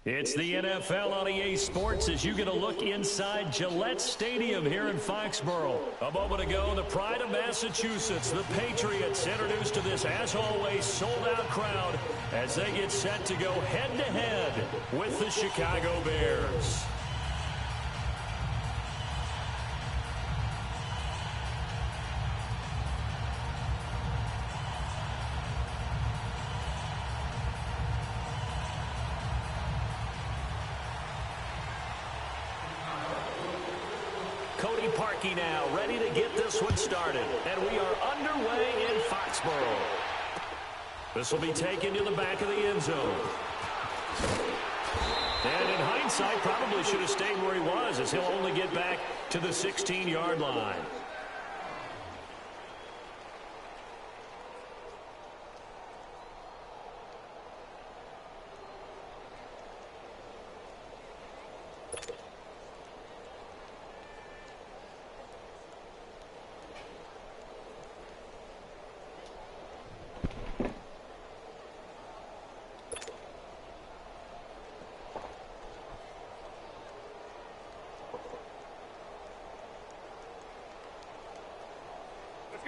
It's the NFL on EA Sports as you get a look inside Gillette Stadium here in Foxborough. A moment ago, the pride of Massachusetts, the Patriots, introduced to this, as always, sold-out crowd as they get set to go head-to-head with the Chicago Bears. Now ready to get this one started, and we are underway in Foxborough. This will be taken to the back of the end zone. And in hindsight, probably should have stayed where he was, as he'll only get back to the 16-yard line.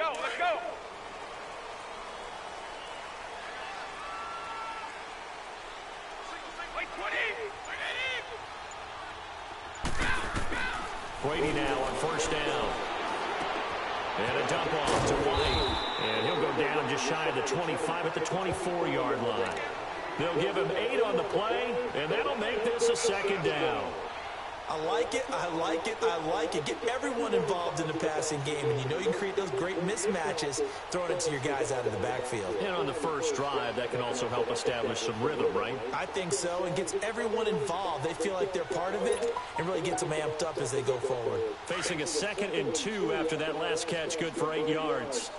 Let's go. Brady now on first down. And a dump off to White. And he'll go down just shy of the 25 at the 24-yard line. They'll give him 8 on the play, and that'll make this a second down. I like it, I like it, I like it. Get everyone involved in the passing game, and you know you can create those great mismatches throwing it to your guys out of the backfield. And on the first drive, that can also help establish some rhythm, right? I think so. It gets everyone involved. They feel like they're part of it and really gets them amped up as they go forward. Facing a 2nd and 2 after that last catch, good for 8 yards.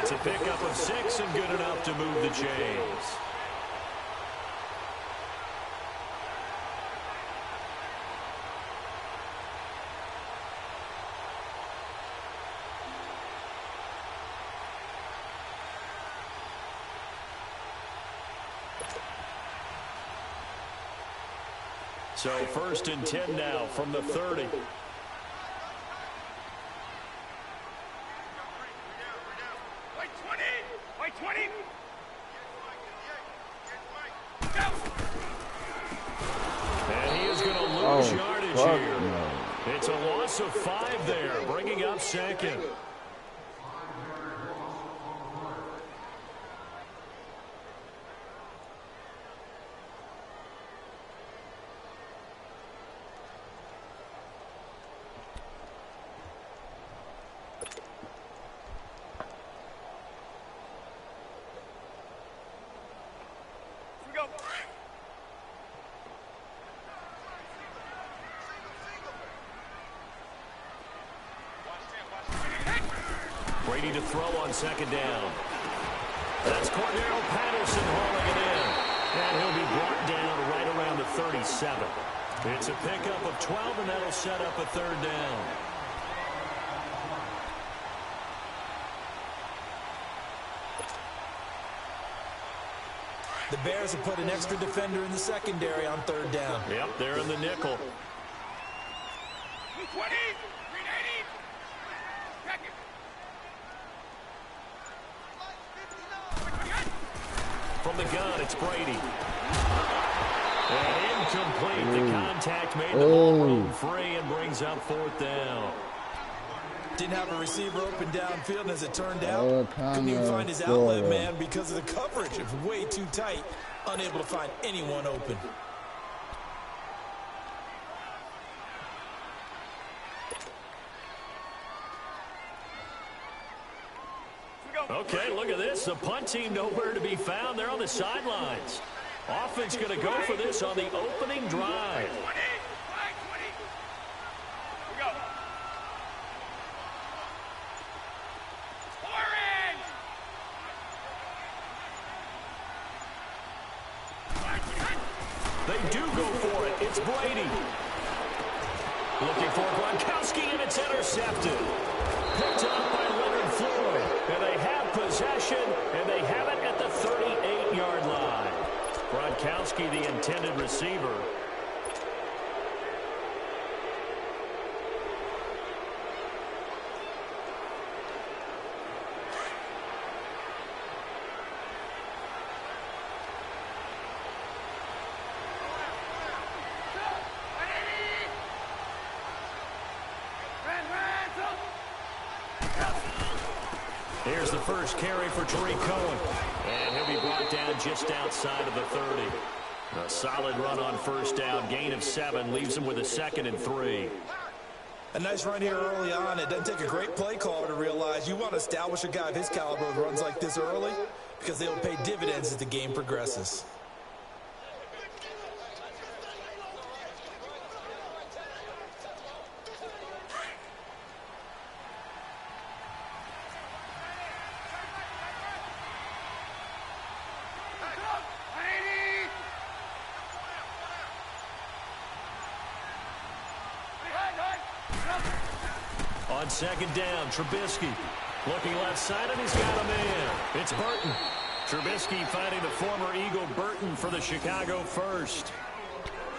It's a pickup of 6 and good enough to move the chains. So 1st and 10 now from the 30. And he is going to lose yardage here. No. It's a loss of 5 there, bringing up 2nd. Brady to throw on 2nd down. That's Cordero Patterson hauling it in. And he'll be brought down right around the 37. It's a pickup of 12, and that'll set up a 3rd down. The Bears have put an extra defender in the secondary on 3rd down. Yep, they're in the nickel. 20! From the gun, it's Brady. And incomplete. The contact made the ball roam free and brings up 4th down. Didn't have a receiver open downfield, and as it turned out, couldn't even find his outlet man because of the coverage. It was way too tight, unable to find anyone open. Okay, look at this. The punt team nowhere to be found. They're on the sidelines. Offense going to go for this on the opening drive. They do go for it. It's Brady. Looking for Gronkowski, and it's intercepted. Picked up by Leonard Floyd. And they have possession, and they have it at the 38-yard line. Gronkowski, the intended receiver. Here's the first carry for Tariq Cohen. And he'll be brought down just outside of the 30. A solid run on first down. Gain of 7 leaves him with a 2nd and 3. A nice run here early on. It doesn't take a great play caller to realize you want to establish a guy of his caliber with runs like this early because they will pay dividends as the game progresses. On second down, Trubisky looking left side, and he's got a man. It's Burton. Trubisky finding the former Eagle Burton for the Chicago first.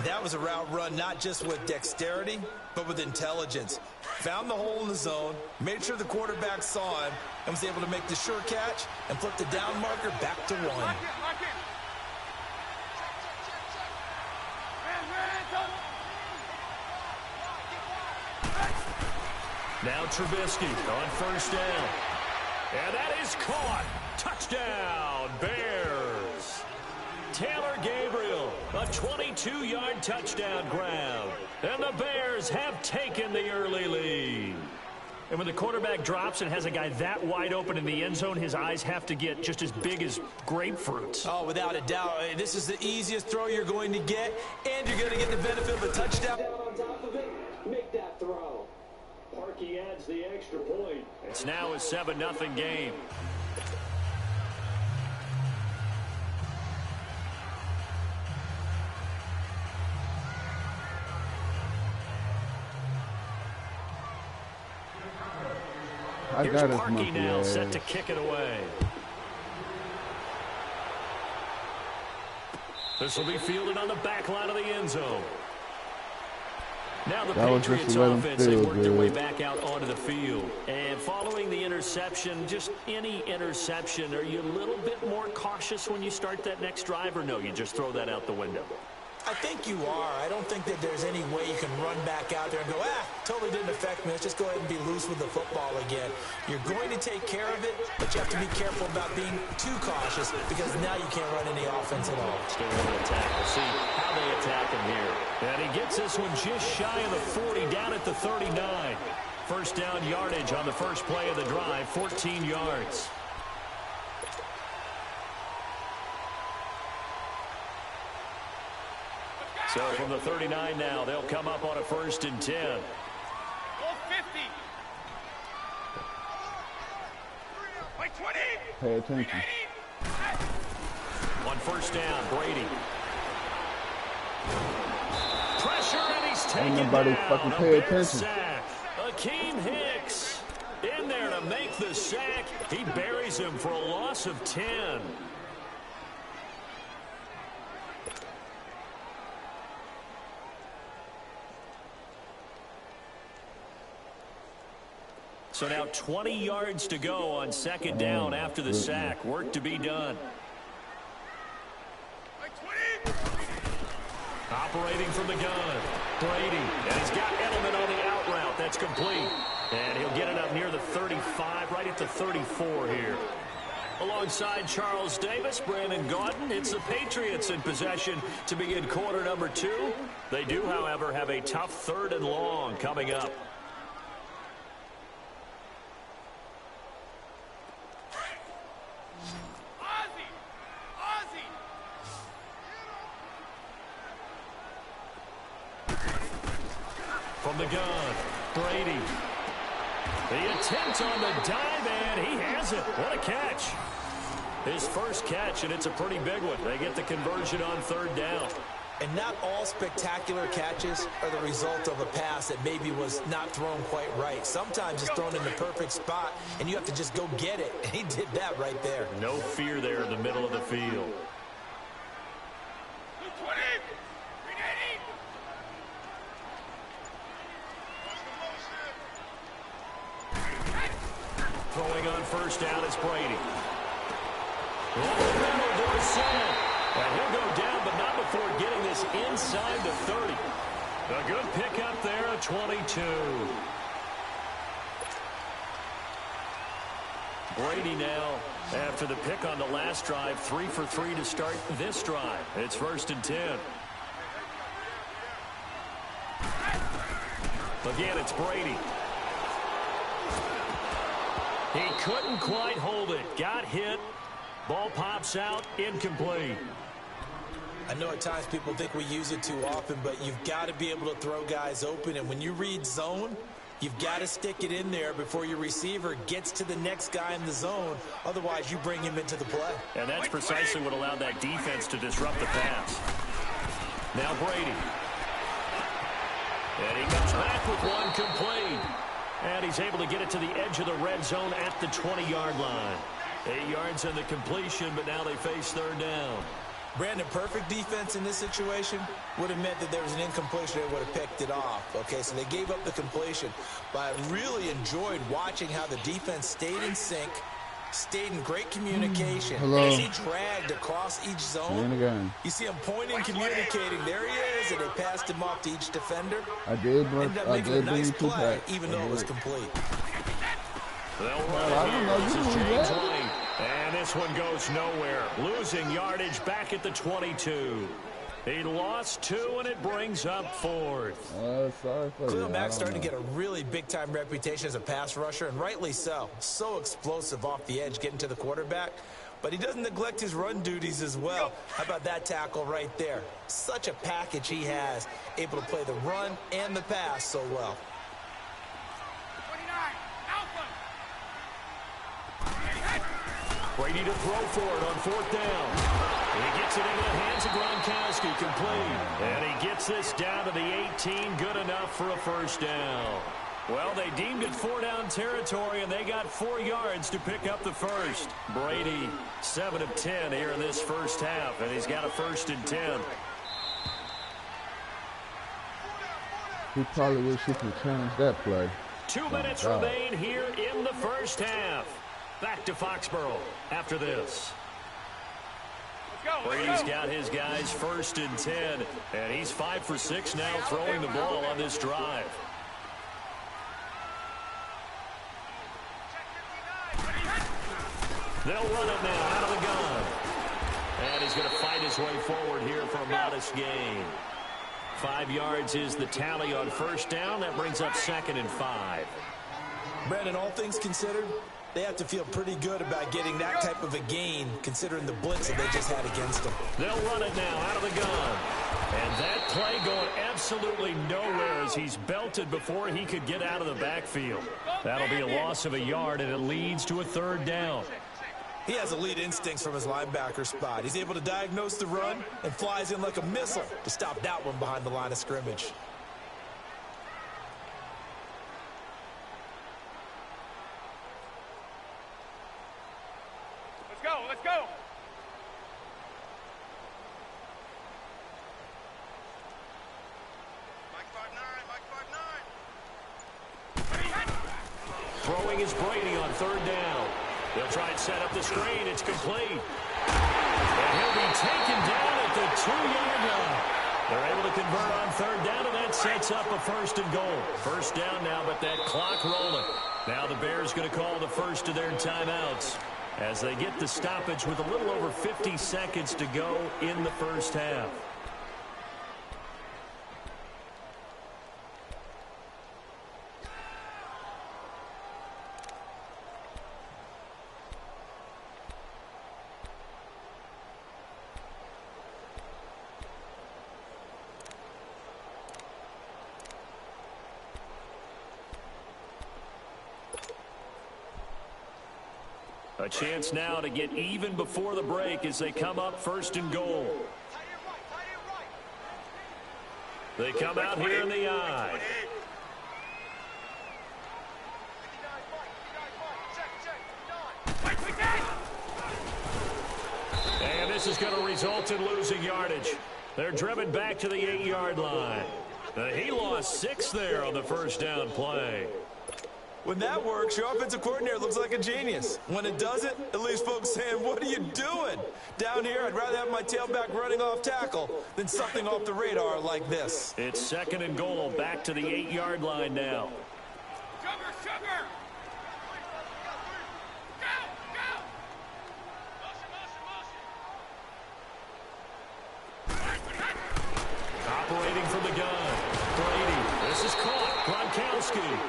That was a route run not just with dexterity, but with intelligence. Found the hole in the zone, made sure the quarterback saw him, and was able to make the sure catch and flip the down marker back to 1. Now Trubisky on first down. And that is caught. Touchdown, Bears. Taylor Gabriel, a 22-yard touchdown grab. And the Bears have taken the early lead. And when the quarterback drops and has a guy that wide open in the end zone, his eyes have to get just as big as grapefruits. Oh, without a doubt. This is the easiest throw you're going to get, and you're going to get the benefit of a touchdown. On top of it, make that throw. Parkey adds the extra point. It's now a 7-0 game. Here's Parkey now set to kick it away. This will be fielded on the back line of the end zone. Now the Patriots offense, they work their way back out onto the field. And following the interception, just any interception, are you a little bit more cautious when you start that next drive, or no, you just throw that out the window? I think you are. I don't think that there's any way you can run back out there and go, totally didn't affect me. Let's just go ahead and be loose with the football again. You're going to take care of it, but you have to be careful about being too cautious because now you can't run any offense at all. Still in the attack. We'll see how they attack him here. And he gets this one just shy of the 40, down at the 39. First down yardage on the first play of the drive, 14 yards. So from the 39 now, they'll come up on a 1st and 10. Go 50. Wait, 20. Pay attention. On first down, Brady. Pressure, and he's taken nobody down. fucking pay A Bears attention. sack. Akeem Hicks in there to make the sack. He buries him for a loss of 10. So now 20 yards to go on second down after the sack. Work to be done. Operating from the gun, Brady. And he's got Edelman on the out route. That's complete. And he'll get it up near the 35, right at the 34 here. Alongside Charles Davis, Brandon Gaudin, it's the Patriots in possession to begin quarter number 2. They do, however, have a tough 3rd and long coming up. From the gun, Brady. The attempt on the dive, and he has it. What a catch. His first catch, and it's a pretty big one. They get the conversion on 3rd down. And not all spectacular catches are the result of a pass that maybe was not thrown quite right. Sometimes it's thrown in the perfect spot, and you have to just go get it. And he did that right there. No fear there in the middle of the field. 20. Throwing on first down is Brady. Over the middle, Dorsett. And he'll go down, but not before getting this inside the 30. A good pickup there at 22. Brady now, after the pick on the last drive, 3 for 3 to start this drive. It's 1st and 10. Again, it's Brady. He couldn't quite hold it. Got hit. Ball pops out. Incomplete. I know at times people think we use it too often, but you've got to be able to throw guys open. And when you read zone, you've got to stick it in there before your receiver gets to the next guy in the zone. Otherwise, you bring him into the play. And that's precisely what allowed that defense to disrupt the pass. Now Brady. And he comes back with one complete. And he's able to get it to the edge of the red zone at the 20-yard line. 8 yards in the completion, but now they face 3rd down. Brandon, perfect defense in this situation would have meant that there was an incompletion. They would have picked it off. Okay, so they gave up the completion. But I really enjoyed watching how the defense stayed in sync, stayed in great communication. As he dragged across each zone, you see him pointing, communicating. There he is, and they passed him off to each defender. Ended up making a nice play, even though it was complete. They'll run it here. This is James White. And this one goes nowhere. Losing yardage back at the 22. He lost 2, and it brings up 4th. Sorry for Khalil Mack's starting to get a really big-time reputation as a pass rusher, and rightly so. So explosive off the edge, getting to the quarterback. But he doesn't neglect his run duties as well. How about that tackle right there? Such a package he has, able to play the run and the pass so well. 29. Alpha. Brady to throw for it on 4th down. He gets it into the hands of Gronkowski, complete. And he gets this down to the 18, good enough for a 1st down. Well, they deemed it 4-down territory, and they got 4 yards to pick up the 1st. Brady, 7 of 10 here in this first half, and he's got a 1st and 10. He probably wish he could change that play. 2 minutes remain here in the first half. Back to Foxborough after this. Brady's got his guys 1st and 10, and he's 5 for 6 now throwing the ball on this drive. They'll run it now out of the gun. And he's going to fight his way forward here for a modest gain. 5 yards is the tally on 1st down. That brings up 2nd and 5. Brandon, all things considered, they have to feel pretty good about getting that type of a gain, considering the blitz that they just had against them. They'll run it now out of the gun. And that play going absolutely nowhere as he's belted before he could get out of the backfield. That'll be a loss of a yard, and it leads to a 3rd down. He has elite instincts from his linebacker spot. He's able to diagnose the run and flies in like a missile to stop that one behind the line of scrimmage. Let's go. Throwing is Brady on 3rd down. They'll try and set up the screen. It's complete. And he'll be taken down at the 2-yard line. They're able to convert on 3rd down, and that sets up a 1st and goal. 1st down now, but that clock rolling. Now the Bears going to call the first of their timeouts as they get the stoppage with a little over 50 seconds to go in the first half. A chance now to get even before the break as they come up 1st and goal. They come out here in the I. And this is going to result in losing yardage. They're driven back to the 8-yard line. He lost 6 there on the first down play. When that works, your offensive coordinator looks like a genius. When it doesn't, it leaves folks saying, what are you doing? Down here, I'd rather have my tailback running off tackle than something off the radar like this. It's 2nd and goal, back to the 8-yard line now. Sugar! Operating from the gun. Brady, this is caught. Gronkowski.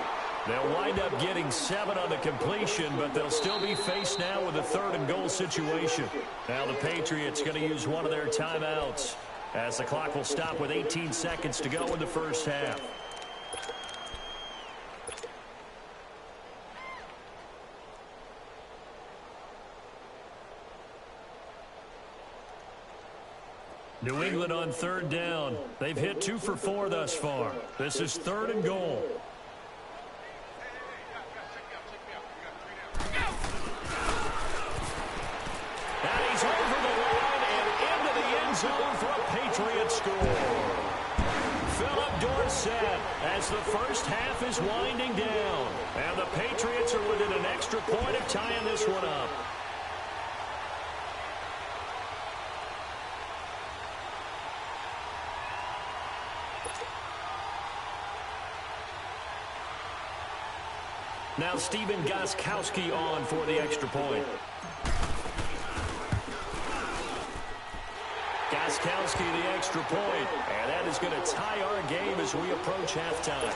They'll wind up getting 7 on the completion, but they'll still be faced now with a 3rd and goal situation. Now the Patriots going to use one of their timeouts as the clock will stop with 18 seconds to go in the first half. New England on 3rd down. They've hit 2 for 4 thus far. This is 3rd and goal. And he's over the line and into the end zone for a Patriot score. Philip Dorsett as the first half is winding down. And the Patriots are within an extra point of tying this one up. Now Stephen Gostkowski on for the extra point. Gostkowski the extra point, and that is going to tie our game as we approach halftime.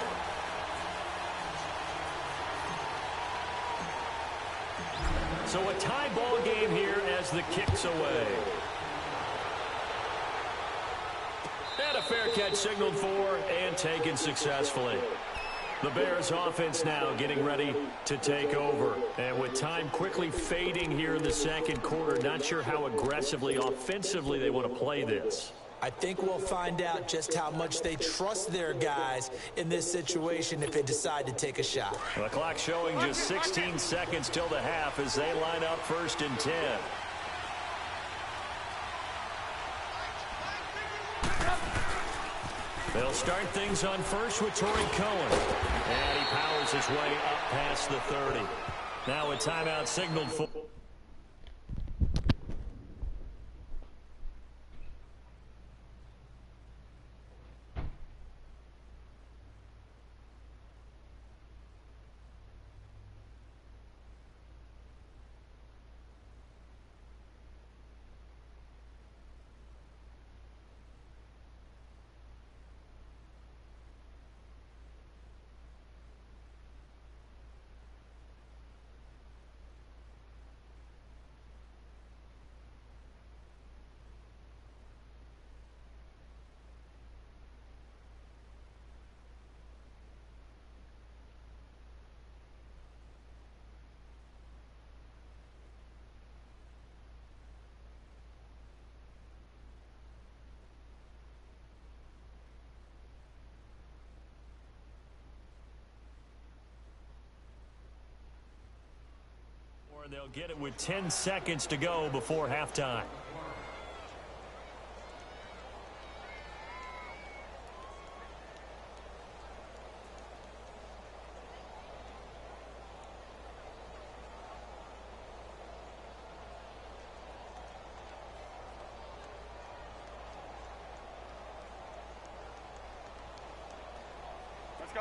So a tie ball game here as the kick's away. And a fair catch signaled for and taken successfully. The Bears offense now getting ready to take over. And with time quickly fading here in the second quarter, not sure how aggressively, offensively they want to play this. I think we'll find out just how much they trust their guys in this situation if they decide to take a shot. The clock showing just 16 seconds till the half as they line up 1st and 10. They'll start things on first with Torrey Cohen. And he powers his way up past the 30. Now a timeout signaled for... And they'll get it with 10 seconds to go before halftime.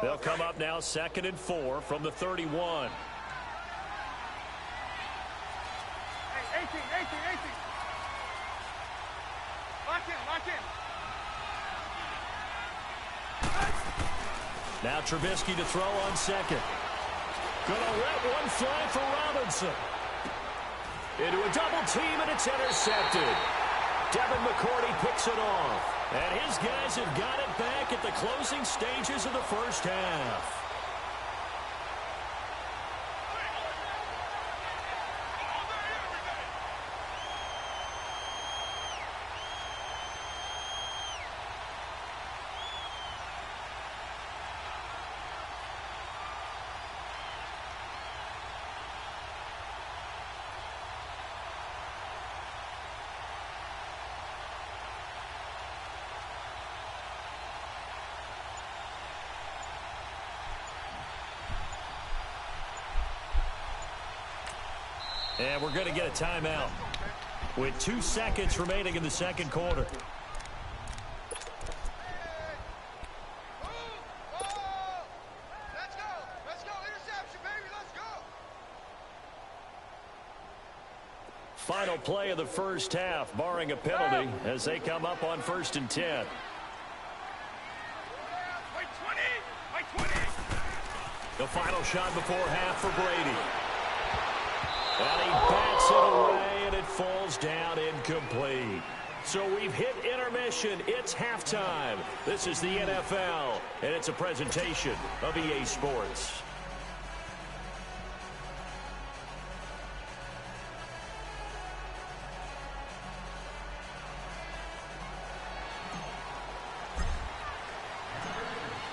They'll come up now 2nd and 4 from the 31. 18. Lock in. Now Trubisky to throw on 2nd. Gonna let one fly for Robinson. Into a double team, and it's intercepted. Devin McCourty picks it off. And his guys have got it back at the closing stages of the first half. And we're going to get a timeout with 2 seconds remaining in the second quarter. Final play of the first half, barring a penalty, as they come up on 1st and 10. The final shot before half for Brady. And he bats it away, and it falls down incomplete. So we've hit intermission. It's halftime. This is the NFL, and it's a presentation of EA Sports.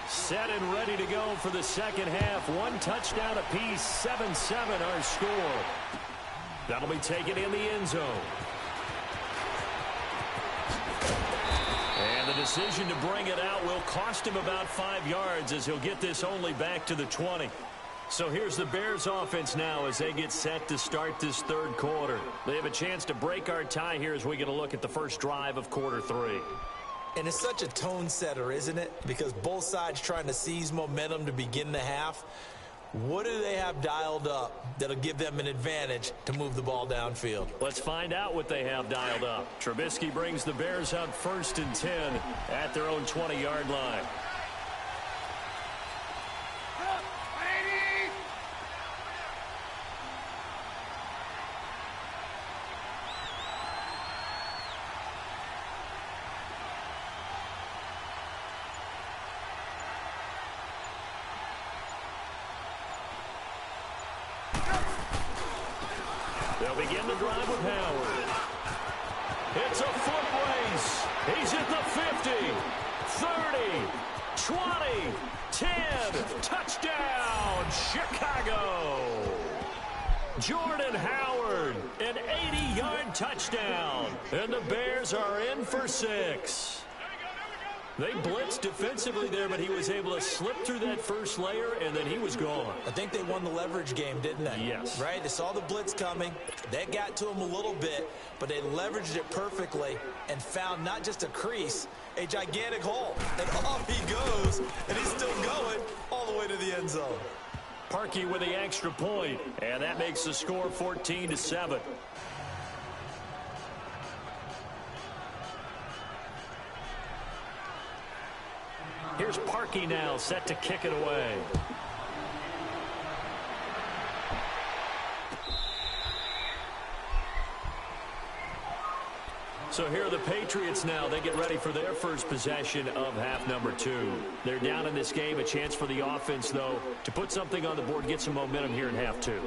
Set and ready to go for the second half. 1 touchdown apiece, 7-7 our score. That'll be taken in the end zone. And the decision to bring it out will cost him about 5 yards, as he'll get this only back to the 20. So here's the Bears offense now as they get set to start this third quarter. They have a chance to break our tie here as we get a look at the first drive of quarter 3. And it's such a tone setter, isn't it? Because both sides trying to seize momentum to begin the half. What do they have dialed up that'll give them an advantage to move the ball downfield? Let's find out what they have dialed up. Trubisky brings the Bears up 1st and 10 at their own 20-yard line. They'll begin the drive with Howard. It's a foot race. He's at the 50, 30, 20, 10. Touchdown, Chicago. Jordan Howard, an 80-yard touchdown. And the Bears are in for 6. They blitzed defensively there, but he was able to slip through that first layer, and then he was gone. I think they won the leverage game, didn't they? Yes. Right? They saw the blitz coming. That got to him a little bit, but they leveraged it perfectly and found not just a crease, a gigantic hole. And off he goes, and he's still going all the way to the end zone. Parkey with the extra point, and that makes the score 14-7. Here's Parkey now, set to kick it away. So here are the Patriots now. They get ready for their first possession of half number 2. They're down in this game. A chance for the offense, though, to put something on the board, get some momentum here in half 2.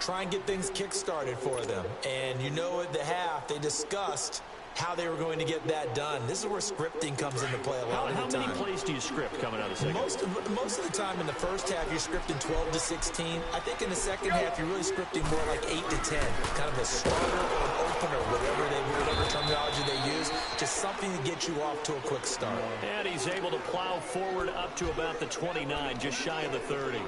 Try and get things kick-started for them. And you know at the half, they discussed how they were going to get that done. This is where scripting comes into play a lot of the time. How many plays do you script coming out of the second? Most of the time in the first half, you're scripting 12 to 16. I think in the second half, you're really scripting more like 8 to 10. Kind of a starter or an opener, whatever terminology they use. Just something to get you off to a quick start. And he's able to plow forward up to about the 29, just shy of the 30.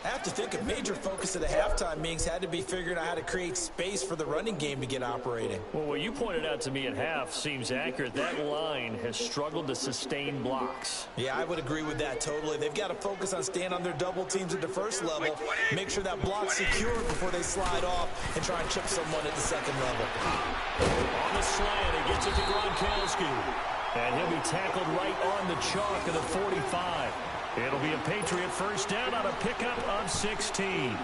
I have to think a major focus of the halftime meetings had to be figuring out how to create space for the running game to get operating. Well, what you pointed out to me at half seems accurate. That line has struggled to sustain blocks. Yeah, I would agree with that totally. They've got to focus on staying on their double teams at the first level, make sure that block's secure before they slide off and try and chip someone at the second level. On the slant, he gets it to Gronkowski. And he'll be tackled right on the chalk of the 45. It'll be a Patriot first down on a pickup of 16.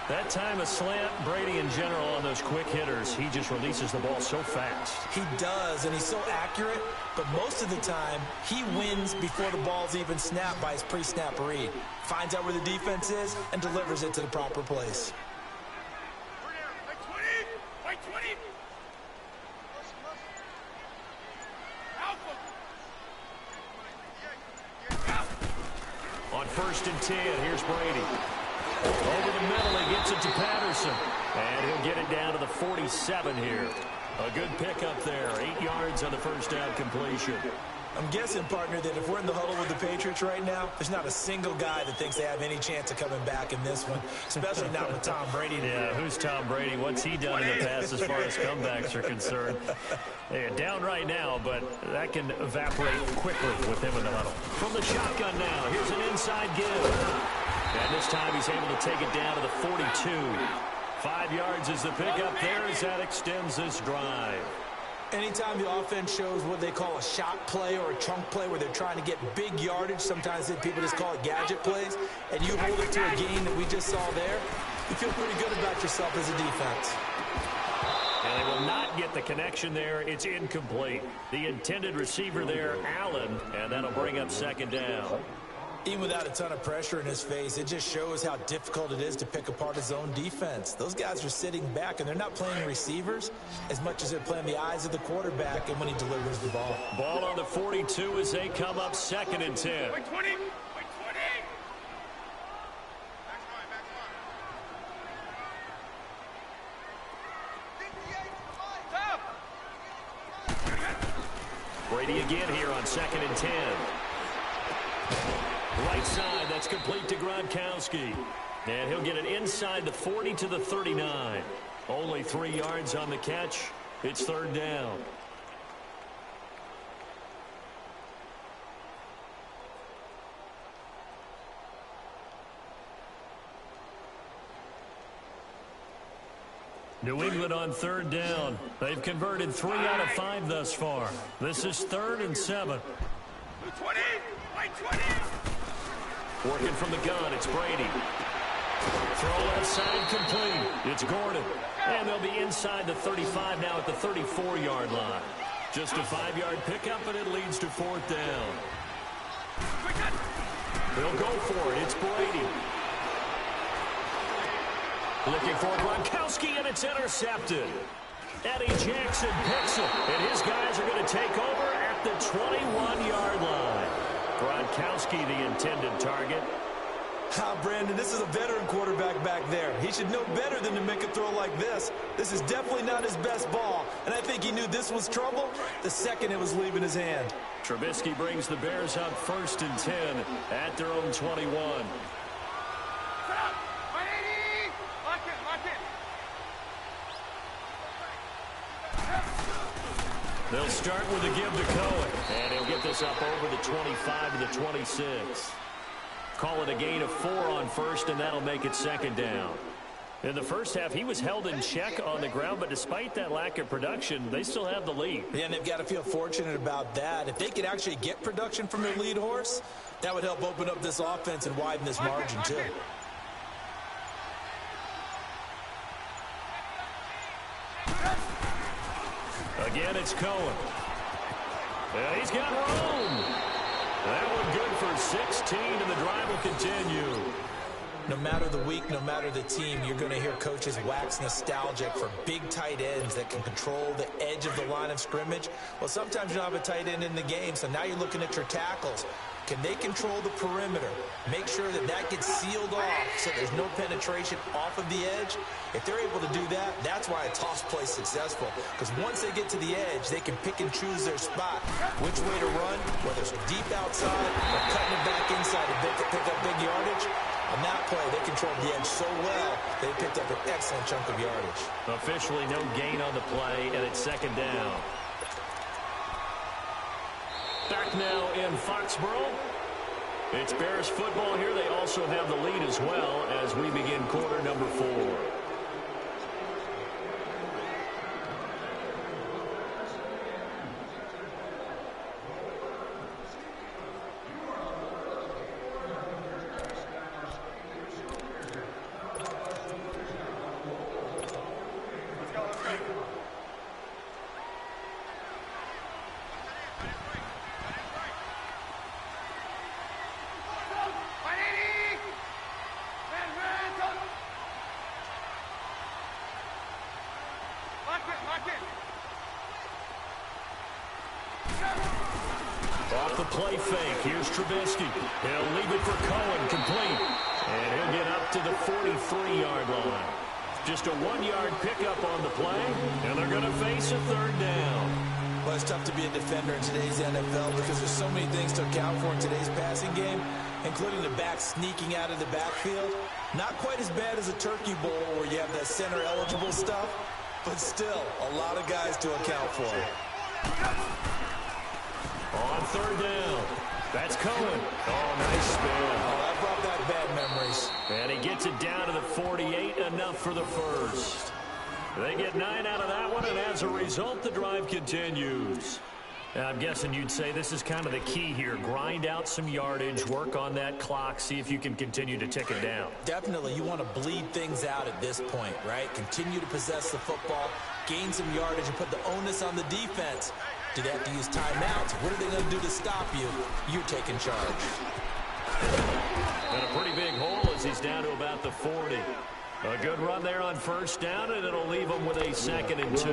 That time a slant, Brady in general on those quick hitters, he just releases the ball so fast. He does, and he's so accurate, but most of the time he wins before the ball's even snapped by his pre-snap read. Finds out where the defense is and delivers it to the proper place. On 1st and 10, here's Brady. Over the middle, he gets it to Patterson. And he'll get it down to the 47 here. A good pickup there. 8 yards on the first down completion. I'm guessing, partner, that if we're in the huddle with the Patriots right now, there's not a single guy that thinks they have any chance of coming back in this one, especially not with Tom Brady. Yeah, who's Tom Brady? What's he done in the past as far as comebacks are concerned? They're down right now, but that can evaporate quickly with him in the huddle. From the shotgun now, here's an inside give. And this time he's able to take it down to the 42. 5 yards is the pickup there as that extends this drive. Anytime the offense shows what they call a shot play or a chunk play where they're trying to get big yardage, sometimes people just call it gadget plays, and you hold it to a gain that we just saw there, you feel pretty good about yourself as a defense. And they will not get the connection there. It's incomplete. The intended receiver there, Allen, and that'll bring up second down. Even without a ton of pressure in his face, it just shows how difficult it is to pick apart his own defense. Those guys are sitting back, and they're not playing receivers as much as they're playing the eyes of the quarterback and when he delivers the ball. Ball on the 42 as they come up 2nd and 10. Wait, 20. Wait, 20. Brady again here on 2nd and 10. Right side, that's complete to Gronkowski. And he'll get it inside the 40 to the 39. Only 3 yards on the catch. It's 3rd down. New England on 3rd down. They've converted 3 out of 5 thus far. This is 3rd and 7. 20. Wait, 20. Working from the gun, it's Brady. Throw left side complete. It's Gordon. And they'll be inside the 35 now at the 34-yard line. Just a 5-yard pickup, and it leads to 4th down. They'll go for it. It's Brady. Looking for Gronkowski, and it's intercepted. Eddie Jackson picks it, and his guys are going to take over at the 21-yard line. Gronkowski, the intended target. Brandon, this is a veteran quarterback back there. He should know better than to make a throw like this. This is definitely not his best ball, and I think he knew this was trouble the second it was leaving his hand. Trubisky brings the Bears up 1st and 10 at their own 21. They'll start with a give to Cohen, and he'll get this up over the 25 to the 26. Call it a gain of 4 on 1st, and that'll make it 2nd down. In the first half, he was held in check on the ground, but despite that lack of production, they still have the lead. Yeah, and they've got to feel fortunate about that. If they could actually get production from their lead horse, that would help open up this offense and widen this margin, too. Again, it's Cohen. Yeah, he's got room. That one good for 16, and the drive will continue. No matter the week, no matter the team, you're going to hear coaches wax nostalgic for big tight ends that can control the edge of the line of scrimmage. Well, sometimes you don't have a tight end in the game, so now you're looking at your tackles. Can they control the perimeter? Make sure that that gets sealed off so there's no penetration off of the edge. If they're able to do that, that's why a toss play is successful. Because once they get to the edge, they can pick and choose their spot, which way to run, whether it's deep outside or cutting it back inside to pick up big yardage. On that play, they controlled the edge so well, they picked up an excellent chunk of yardage. Officially no gain on the play, and it's 2nd down. Back now in Foxborough. It's Bears football here. They also have the lead as well as we begin quarter number 4. Off the play fake, here's Trubisky. He'll leave it for Cohen, complete. And he'll get up to the 43-yard line. Just a 1-yard pickup on the play, and they're going to face a 3rd down. Well, it's tough to be a defender in today's NFL because there's so many things to account for in today's passing game, including the back sneaking out of the backfield. Not quite as bad as a turkey bowl where you have that center-eligible stuff, but still a lot of guys to account for. On third down, that's Cohen. Oh, nice spin. Oh, that brought back bad memories. And he gets it down to the 48, enough for the first. They get 9 out of that one, and as a result, the drive continues. Now, I'm guessing you'd say this is kind of the key here. Grind out some yardage, work on that clock, see if you can continue to tick it down. Definitely. You want to bleed things out at this point, right? Continue to possess the football, gain some yardage, and put the onus on the defense. Do they have to use timeouts? What are they going to do to stop you? You're taking charge. And a pretty big hole as he's down to about the 40. A good run there on first down, and it'll leave him with a 2nd and 2.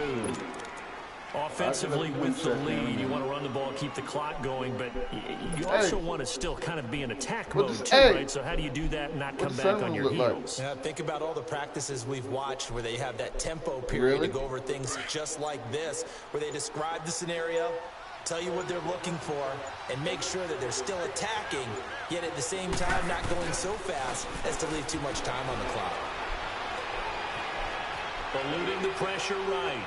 Offensively with the lead, you want to run the ball, keep the clock going, but you also want to still kind of be in attack mode too, right? So how do you do that and not come back on your heels? Yeah, think about all the practices we've watched where they have that tempo period to go over things just like this, where they describe the scenario, tell you what they're looking for, and make sure that they're still attacking, yet at the same time not going so fast as to leave too much time on the clock. Eluding the pressure right.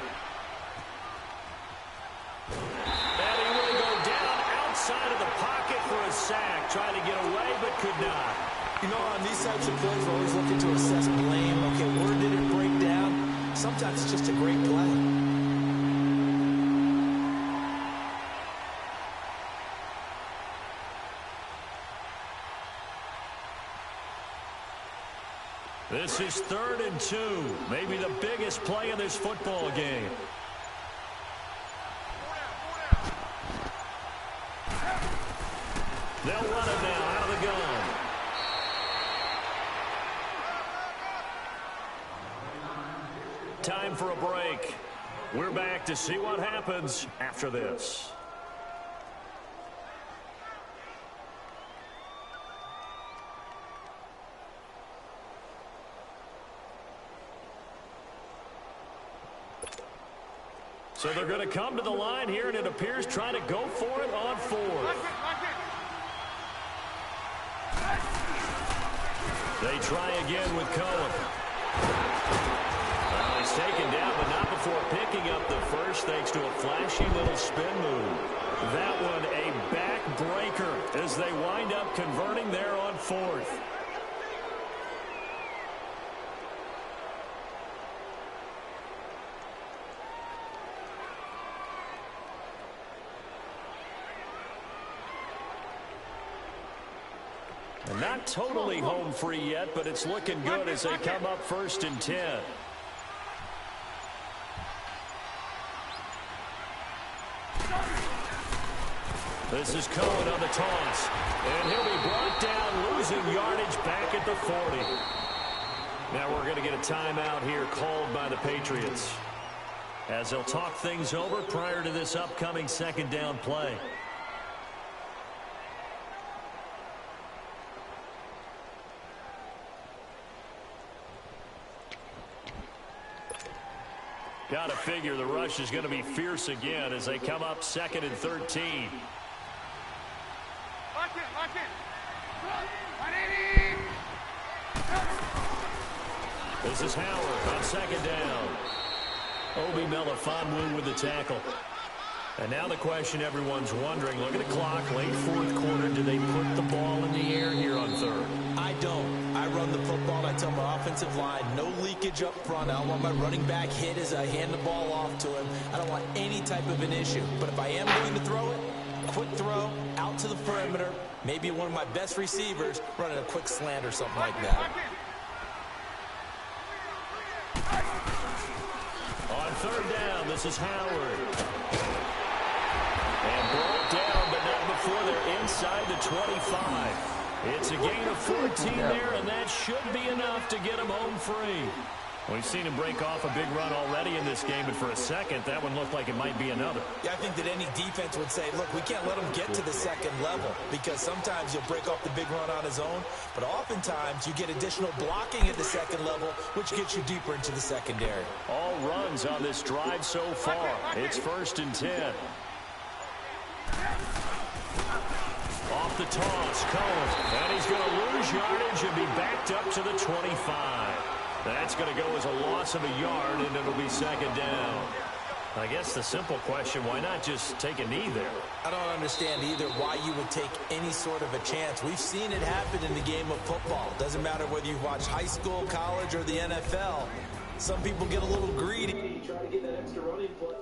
And he will go down outside of the pocket for a sack. Tried to get away, but could not. You know, on these types of plays, we're always looking to assess blame. Okay, where did it break down? Sometimes it's just a great play. This is 3rd and 2. Maybe the biggest play in this football game. They'll run it now out of the gun. Time for a break. We're back to see what happens after this. So they're going to come to the line here, and it appears trying to go for it on 4th. They try again with Cohen. Well, he's taken down, but not before picking up the first, thanks to a flashy little spin move. That one a backbreaker as they wind up converting there on 4th. Not totally home free yet, but it's looking good as they come up 1st and 10. This is Cohen on the toss. And he'll be brought down, losing yardage back at the 40. Now we're going to get a timeout here called by the Patriots, as they'll talk things over prior to this upcoming 2nd down play. Got to figure the rush is going to be fierce again as they come up 2nd and 13. This is Howard on 2nd down. Obi Melifonwu with the tackle. And now the question everyone's wondering, look at the clock, late 4th quarter, do they put the ball in the air here on 3rd? I don't. I run the football, and I tell my offensive line, no leakage up front. I don't want my running back hit as I hand the ball off to him. I don't want any type of an issue. But if I am going to throw it, quick throw, out to the perimeter, maybe one of my best receivers running a quick slant or something like that. On 3rd down, this is Howard. And brought down, but not before they're inside the 25. It's a gain of 14 there, and that should be enough to get them home free. We've seen him break off a big run already in this game, and for a second, that one looked like it might be another. Yeah, I think that any defense would say, look, we can't let him get to the second level, because sometimes he'll break off the big run on his own, but oftentimes you get additional blocking at the second level, which gets you deeper into the secondary. All runs on this drive so far. It's 1st and 10. Off the toss, Cohen, and he's going to lose yardage and be backed up to the 25. That's going to go as a loss of a yard, and it'll be 2nd down. I guess the simple question, why not just take a knee there? I don't understand either why you would take any sort of a chance. We've seen it happen in the game of football. Doesn't matter whether you watch high school, college, or the NFL. Some people get a little greedy. Try to get that extra running play.